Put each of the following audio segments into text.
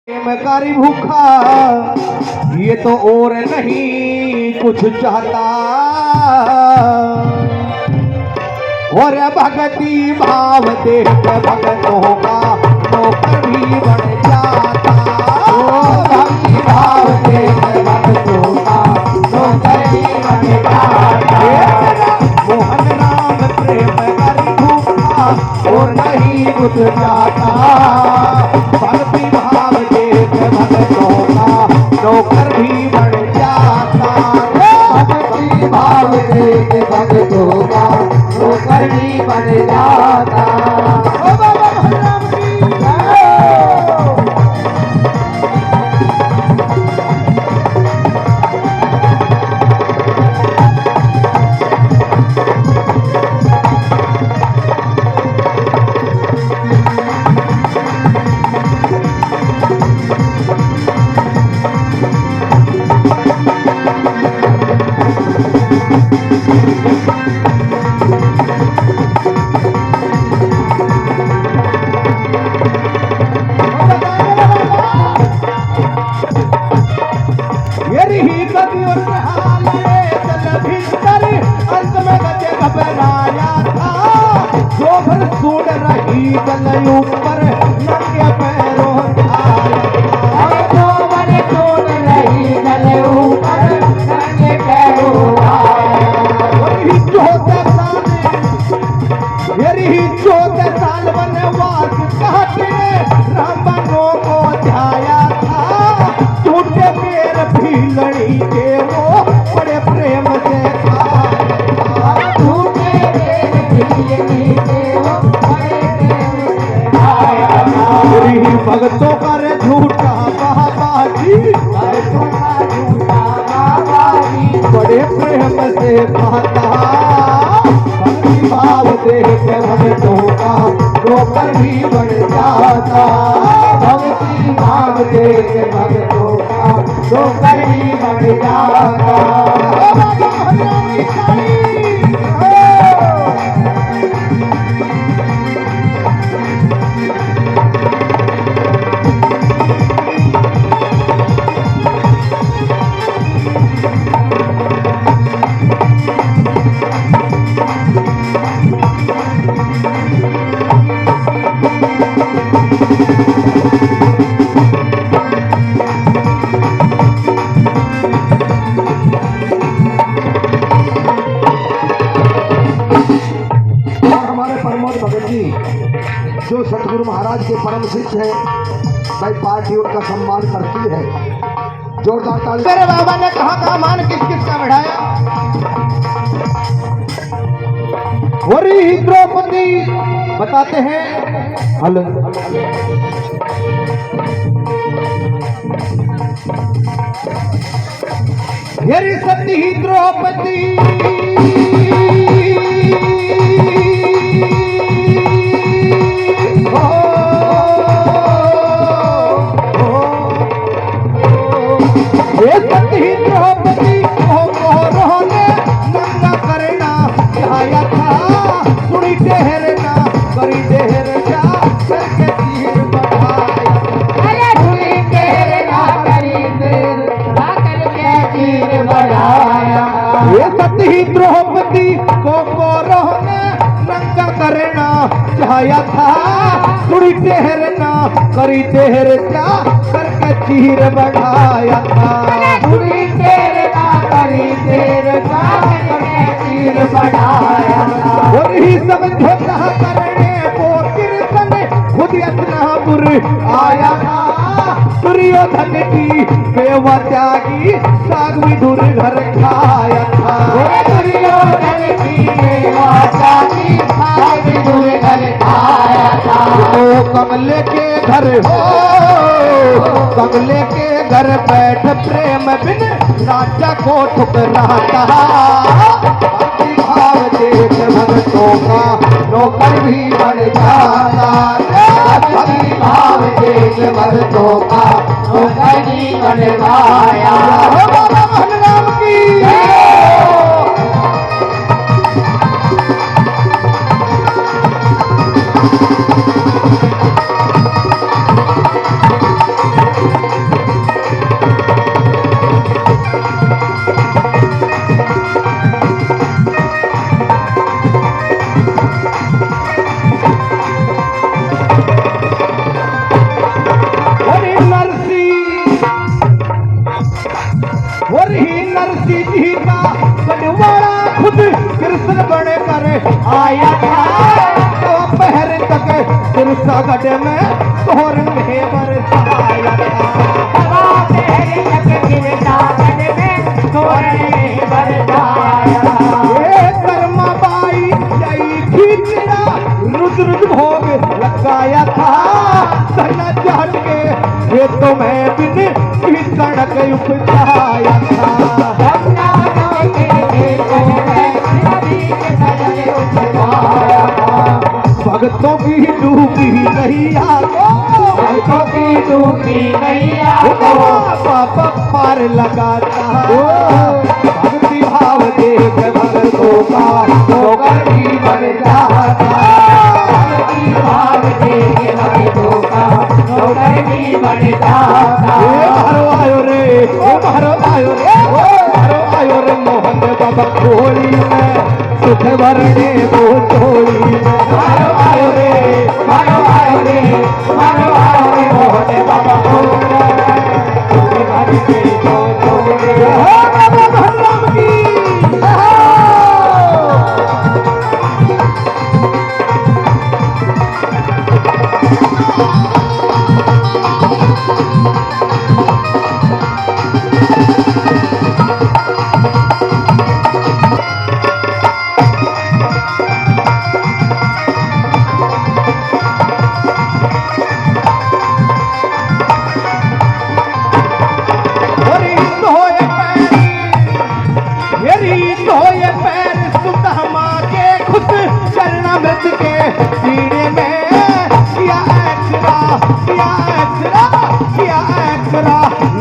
प्रेमकारी भूखा ये तो और नहीं कुछ चाहता, और भक्ति भाव देख भक्तों का नौकर भी बन जाता। भक्ति भाव देख भक्तों का नौकर भी बन जाता। मोहन राम प्रेमकारी भूखा और नहीं कुछ चाहता, भक्ति भाव देख भक्तों का नौकर भी बन जाता। भक्ति भाव देख भक्तों का नौकर भी बन जाता। ओ बाबा भगवान की जय। गल ऊपर नंगे पैरों आया, गोबर तोड़ रही गल ऊपर नंगे पैरों आया। वही 14 साल वनवास काटे रावणों को ध्याया था, टूटे पैर भी लड़ी के वो बड़े प्रेम से खाया। टूटे पैर भी लड़ी के वो भक्तों का रे झूठा बाबाजी, भक्तों का झूठा बाबाजी बड़े प्रेम से खाता। भक्ति भाव देख भक्तों का नौकर भी बन जाता। भक्ति भाव देख भक्तों का नौकर भी बन जाता। जो सतगुरु महाराज के परम शिष्य है, भाई पार्टी उनका सम्मान करती है। जोरदार ताली। मेरे बाबा ने कहा मान किस किस का बढ़ाया। वही द्रौपदी बताते हैं हल मेरी सती द्रौपदी द्रौपदी को कौरवों ने नंगा करना चाहा था, सुनी ठहरना करी देर जा करके तीर बढ़ाया। अरे सुनी ठहरना करी देर जा करके तीर बढ़ाया। ये सती द्रौपदी को कौरवों ने नंगा करना चाहा था, सुनी ठहरना करी देर जा करके तीर बढ़ाया था। तीर बढ़ाया और ही समझौता करने को कीर्तन खुद अस्नापुर आया था। दुर्योधन की बेवा त्यागी साग विदुर घर खाया था। दुर्योधन की बेवा त्यागी साग विदुर घर खाया था। तो कमले के घर कमले के घर बैठ प्रेम बिन राजा को ठुकराता। भक्ति भाव देख भक्तों का नौकर भी बन जाता। भक्ति भाव देख भक्तों का नौकर भी बन पाया। बाबा भगवान की काशी जी का बनवाड़ा खुद कृष्ण बने करे आया था। तो पहर तक सिरसा गढ़ में तोरण में बरसाया था। पहर तक सिरसा गढ़ में तोरण में बरसाया। कर्मा बाई जई खींचना रुद्र भोग लगाया था। सना चाट के खेतों में बिन की कणक उपजाया था। भक्तों की डूबी नैया को, भक्तों की डूबी नैया को पापा पार लगाता। भक्ति भाव देख भक्तों का ठोकर भी बन जाता। भक्ति भाव देख भक्तों का ठोकर भी बन जाता। मारो आयो रे, ओ मारो आयो रे, ओ मारो आयो रे मोहन बाबा खोली में सुख भरने वो चोली में। मारो आयो रे, मारो आयो रे, मारो आयो रे मोहन बाबा खोली में सुख भरने वो चोली में। हो बाबा भगवान की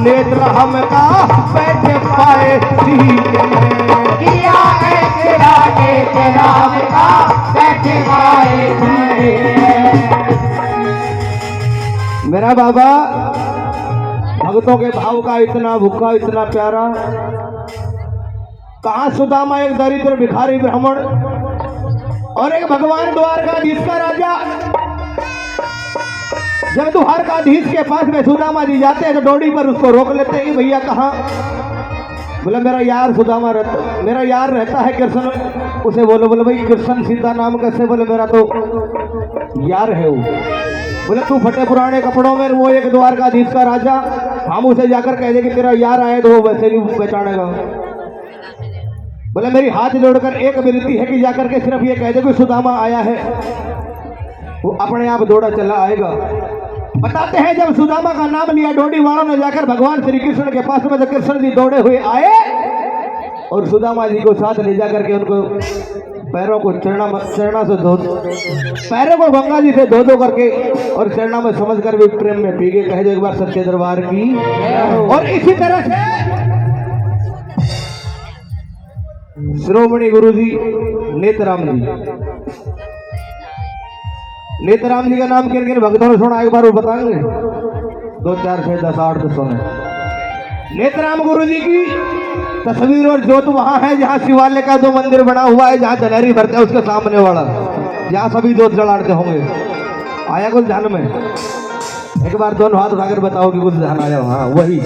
नेत्र हमका बैठे पाए सीने में। किया ऐसा नेत्र हमका बैठे पाए सीने में। मेरा बाबा भक्तों के भाव का इतना भूखा, इतना प्यारा। कहाँ सुदामा एक दरिद्र भिखारी ब्राह्मण और एक भगवान द्वारकाधीश का राजा। जब द्वारकाधीश के पास में सुदामा जी जाते हैं तो डोडी पर उसको रोक लेते हैं कि भैया कहाँ। बोले मेरा यार सुदामा रहता, मेरा यार रहता है कृष्ण। उसे बोलो, बोले भाई कृष्ण सीता नाम कैसे? बोले मेरा तो यार है वो। बोले तू फटे पुराने कपड़ों में, वो एक द्वारकाधीश का राजा, हम उसे जाकर कह दे कि तेरा यार आए तो वो वैसे नहीं पहचानेगा। बोले मेरी हाथ जोड़कर एक विनती है कि जाकर के सिर्फ ये कह दे कि सुदामा आया है, वो अपने आप दौड़ा चला आएगा। बताते हैं जब सुदामा का नाम लिया डोडी वालों ने जाकर भगवान श्री कृष्ण के पास में, तो कृष्ण जी दौड़े हुए आए और सुदामा जी को साथ ले जाकर के उनको पैरों को चरणा से धो, पैरों को गंगा जी से धो धो करके और चरणा में समझ कर भी प्रेम में पी गए। कहे जो एक बार सच्चे दरबार की। और इसी तरह से श्रोमणी गुरु जी नेतराम जी, नेतराम जी का नाम किन किन भक्तों ने सुना एक बार वो बताएंगे? 2 4 6 10 8 10 सुने। नेतराम गुरु जी की तस्वीर और जोत वहां है जहां शिवालय का जो मंदिर बना हुआ है, जहां जलेरी भरते हैं उसके सामने वाला, जहां सभी जोत जलाते होंगे। आया कुछ ध्यान में? एक बार दोनों हाथ उठाकर बताओ कि कुछ ध्यान आया? हाँ वही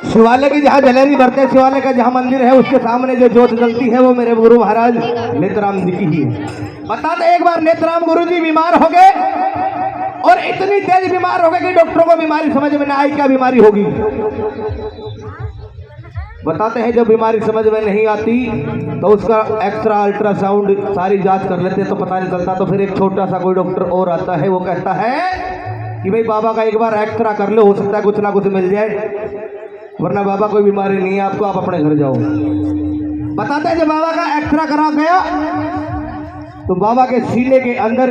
शिवालय की जहाँ जलेरी भरते हैं, शिवालय का जहाँ मंदिर है उसके सामने जो जोत जलती है वो मेरे गुरु महाराज नेतराम जी की ही है। बताते एक बार नेतराम गुरु जी बीमार हो गए और इतनी तेज बीमार हो गए कि डॉक्टरों को बीमारी समझ में ना आई क्या बीमारी होगी। बताते हैं जब बीमारी समझ में नहीं आती तो उसका एक्सरा अल्ट्रासाउंड सारी जांच कर लेते तो पता नहीं चलता। तो फिर एक छोटा सा कोई डॉक्टर और आता है, वो कहता है कि भाई बाबा का एक बार एक्सरा कर लो, हो सकता है कुछ ना कुछ मिल जाए, वरना बाबा कोई बीमारी नहीं है आपको, आप अपने घर जाओ। बताते हैं जब बाबा का एक्सरा करा गया तो बाबा के सीने के अंदर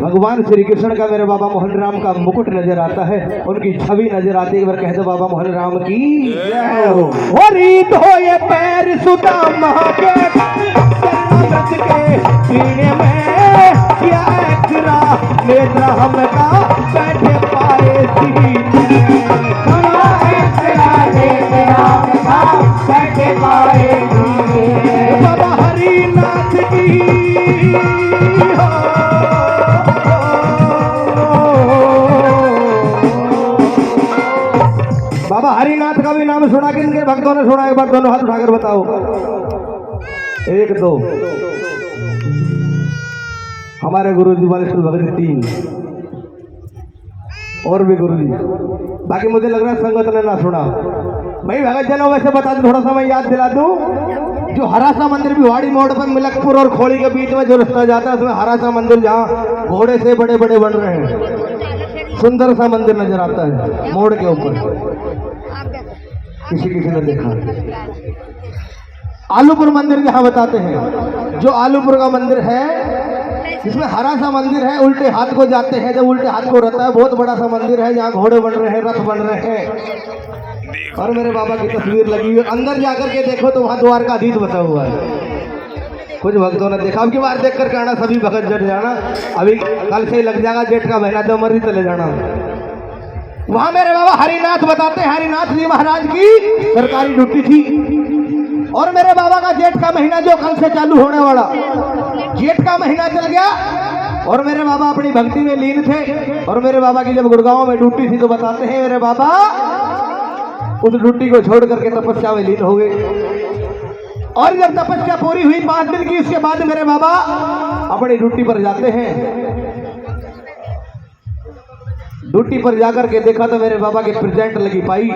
भगवान श्री कृष्ण का, मेरे बाबा मोहन राम का मुकुट नजर आता है, उनकी छवि नजर आती है। एक बार कह दो बाबा मोहन राम की जय हो। रीत हो ये पैर सुदामा के चरणामृत के सीने में किया एक्सरा नेत्र हमका बैठे पाए सीने बैठे पाए बाबा हरिनाथ की बाबा हरिनाथ का भी नाम सुना, किन के भक्तों ने सुना? एक बार दोनों हाथ उठाकर बताओ। एक दो। हमारे गुरु जी वाले भगत 3 और भी गुरु जी, बाकी मुझे लग रहा है संगत ने ना सुना। भाई भगत जनों, वैसे बता दूं, थोड़ा सा मैं याद दिला दूं, जो हरासा मंदिर भिवाड़ी मोड़ पर मिलकपुर और खोड़ी के बीच में जो रास्ता जाता है, उसमें हरासा मंदिर जहाँ घोड़े से बड़े बड़े बन रहे हैं, सुंदर सा मंदिर नजर आता है मोड़ के ऊपर। किसी किसी ने देखा। आलूपुर मंदिर जहाँ बताते हैं, जो आलूपुर का मंदिर है, इसमें हरा सा मंदिर है, उल्टे हाथ को जाते हैं, जब उल्टे हाथ को रहता है, बहुत बड़ा सा मंदिर है जहाँ घोड़े बन रहे हैं, रथ बन रहे हैं, और मेरे बाबा की तस्वीर लगी हुई है। अंदर जाकर के देखो तो वहाँ द्वारकाधीश बसा हुआ है। कुछ भक्तों ने देखा, अब की बार देख कर आना, सभी भगत जट जाना, अभी कल से ही लग जाएगा, जेठ का महीना, तो मर्जी चले जाना। वहाँ मेरे बाबा हरिनाथ बताते हैं, हरिनाथ जी महाराज की सरकारी ड्यूटी थी, और मेरे बाबा का जेठ का महीना जो कल से चालू होने वाला, जेठ का महीना चल गया, और मेरे बाबा अपनी भक्ति में लीन थे। और मेरे बाबा की जब गुड़गांव में ड्यूटी थी, तो बताते हैं मेरे बाबा उस ड्यूटी को छोड़ करके तपस्या में लीन हो गए। और जब तपस्या पूरी हुई 5 दिन की, उसके बाद मेरे बाबा अपनी ड्यूटी पर जाते हैं। ड्यूटी पर जाकर के देखा तो मेरे बाबा की प्रेजेंट लगी पाई।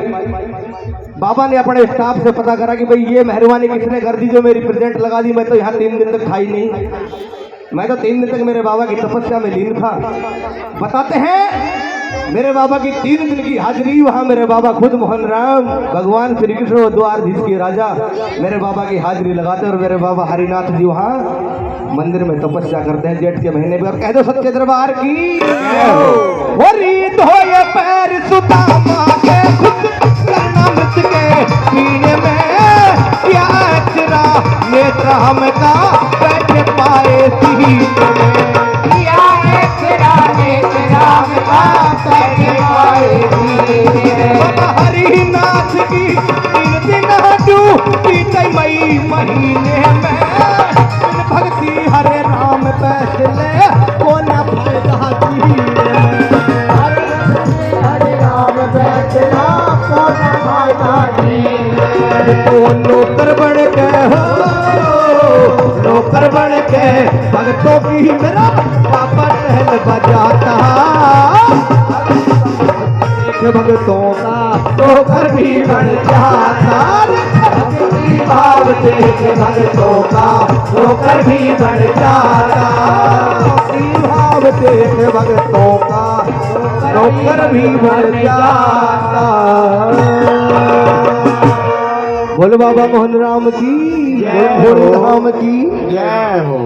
बाबा ने अपने स्टाफ से पता करा कि भाई ये मेहरबानी किसने कर दी जो मेरी प्रेजेंट लगा दी, मैं तो यहाँ 3 दिन तक था ही नहीं, मैं तो 3 दिन तक मेरे बाबा की तपस्या में लीन था। बताते हैं मेरे बाबा की 3 दिन की हाजिरी, वहाँ मेरे बाबा खुद मोहन राम भगवान श्री कृष्ण और द्वारधीश के राजा मेरे बाबा की हाजिरी लगाते, और मेरे बाबा हरिनाथ जी वहाँ मंदिर में तपस्या करते हैं जेठ के महीने में। और कह दो सच्चे दरबार की वो रीत हो ये पैर सुदामा के, खुद करना मृत के सीने में, क्या अक्षरा नेत्र हमका बैठे पाए सीट में, या अक्षरा नेत्र हमका बैठे पाए सीने में। बाबा हरिनाथ की 3 दिन ड्यूटी तई मई महीने में, भक्ति हरे राम फैसले को न फायदा जीने में, हरे राम फैसला को न फायदा जीने में। तो नौकर बन के हो, नौकर बन के भक्तों की मेरा पापा टहल बजाता, भक्तों का नौकर भी बन जाता, भाव देख भक्तों का नौकर भी बन जाता, भाव देख भक्तों का नौकर भी बन जाता। बोल बाबा मोहन राम की, बोल धाम की जय हो।